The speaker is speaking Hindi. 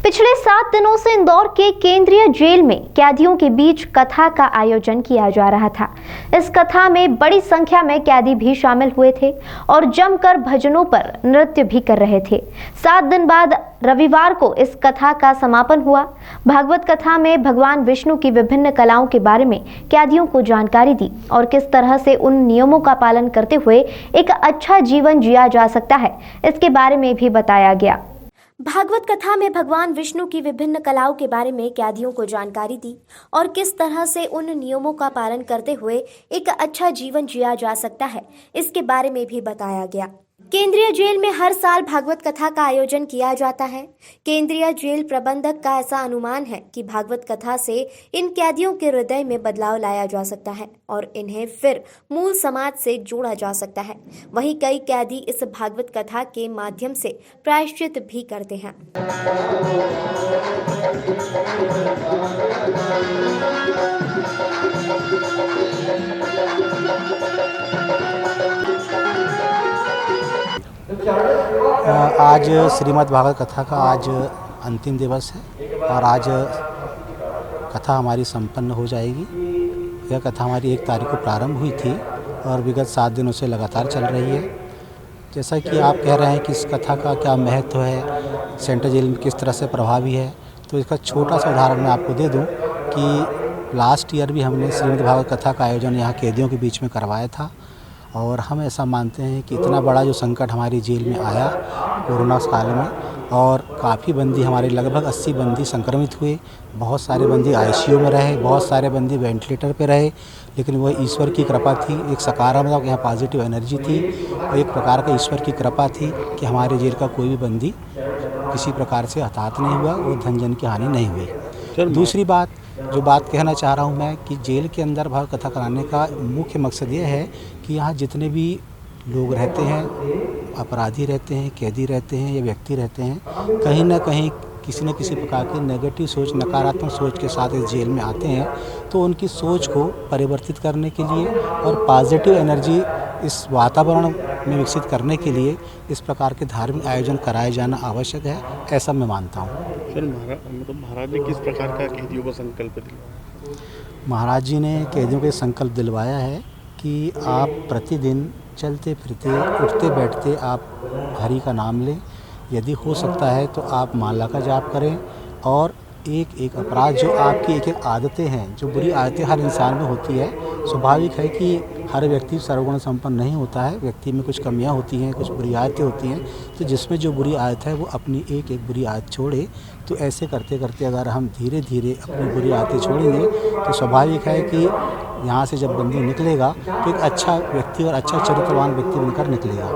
पिछले 7 दिनों से इंदौर के केंद्रीय जेल में कैदियों के बीच कथा का आयोजन किया जा रहा था। इस कथा में बड़ी संख्या में कैदी भी शामिल हुए थे और जमकर भजनों पर नृत्य भी कर रहे थे। 7 दिन बाद रविवार को इस कथा का समापन हुआ। भागवत कथा में भगवान विष्णु की विभिन्न कलाओं के बारे में कैदियों को जानकारी दी और किस तरह से उन नियमों का पालन करते हुए एक अच्छा जीवन जिया जा सकता है, इसके बारे में भी बताया गया। भागवत कथा में भगवान विष्णु की विभिन्न कलाओं के बारे में कैदियों को जानकारी दी और किस तरह से उन नियमों का पालन करते हुए एक अच्छा जीवन जिया जा सकता है, इसके बारे में भी बताया गया। केंद्रीय जेल में हर साल भागवत कथा का आयोजन किया जाता है। केंद्रीय जेल प्रबंधक का ऐसा अनुमान है कि भागवत कथा से इन कैदियों के हृदय में बदलाव लाया जा सकता है और इन्हें फिर मूल समाज से जोड़ा जा सकता है। वहीं कई कैदी इस भागवत कथा के माध्यम से प्रायश्चित भी करते हैं। आज श्रीमद् भागवत कथा का आज अंतिम दिवस है और आज कथा हमारी संपन्न हो जाएगी। यह कथा हमारी 1 तारीख को प्रारंभ हुई थी और विगत 7 दिनों से लगातार चल रही है। जैसा कि आप कह रहे हैं कि इस कथा का क्या महत्व है, सेंट्रल जेल में किस तरह से प्रभावी है, तो इसका छोटा सा उदाहरण मैं आपको दे दूं कि लास्ट ईयर भी हमने श्रीमद् भागवत कथा का आयोजन यहाँ कैदियों के बीच में करवाया था और हम ऐसा मानते हैं कि इतना बड़ा जो संकट हमारी जेल में आया कोरोना काल में और काफ़ी बंदी हमारे लगभग 80 बंदी संक्रमित हुए। बहुत सारे बंदी आईसीयू में रहे, बहुत सारे बंदी वेंटिलेटर पे रहे, लेकिन वह ईश्वर की कृपा थी। एक सकारात्मक यहाँ पॉजिटिव एनर्जी थी और एक प्रकार का ईश्वर की कृपा थी कि हमारे जेल का कोई भी बंदी किसी प्रकार से हताहत नहीं हुआ और धन जन की हानि नहीं हुई। दूसरी बात जो बात कहना चाह रहा हूँ मैं कि जेल के अंदर भागवत कथा कराने का मुख्य मकसद ये है कि यहाँ जितने भी लोग रहते हैं, अपराधी रहते हैं, कैदी रहते हैं या व्यक्ति रहते हैं, कहीं ना कहीं किसी न किसी प्रकार की नेगेटिव सोच, नकारात्मक सोच के साथ इस जेल में आते हैं, तो उनकी सोच को परिवर्तित करने के लिए और पॉजिटिव एनर्जी इस वातावरण में विकसित करने के लिए इस प्रकार के धार्मिक आयोजन कराए जाना आवश्यक है, ऐसा मैं मानता हूँ। सर, महाराज ने किस प्रकार का कैदियों को संकल्प दिया? महाराज जी ने कैदियों को संकल्प दिलवाया है कि आप प्रतिदिन चलते फिरते, उठते बैठते आप हरि का नाम लें। यदि हो सकता है तो आप माला का जाप करें और एक एक अपराध जो आपकी एक एक आदतें हैं, जो बुरी आदतें हर इंसान में होती है, स्वाभाविक है कि हर व्यक्ति सर्वगुण संपन्न नहीं होता है, व्यक्ति में कुछ कमियां होती हैं, कुछ बुरी आदतें होती हैं, तो जिसमें जो बुरी आदत है वो अपनी एक एक बुरी आदत छोड़े। तो ऐसे करते करते अगर हम धीरे धीरे अपनी बुरी आदतें छोड़ेंगे तो स्वाभाविक है कि यहाँ से जब बंदी निकलेगा तो एक अच्छा व्यक्ति और अच्छा चरित्रवान व्यक्ति बनकर निकलेगा।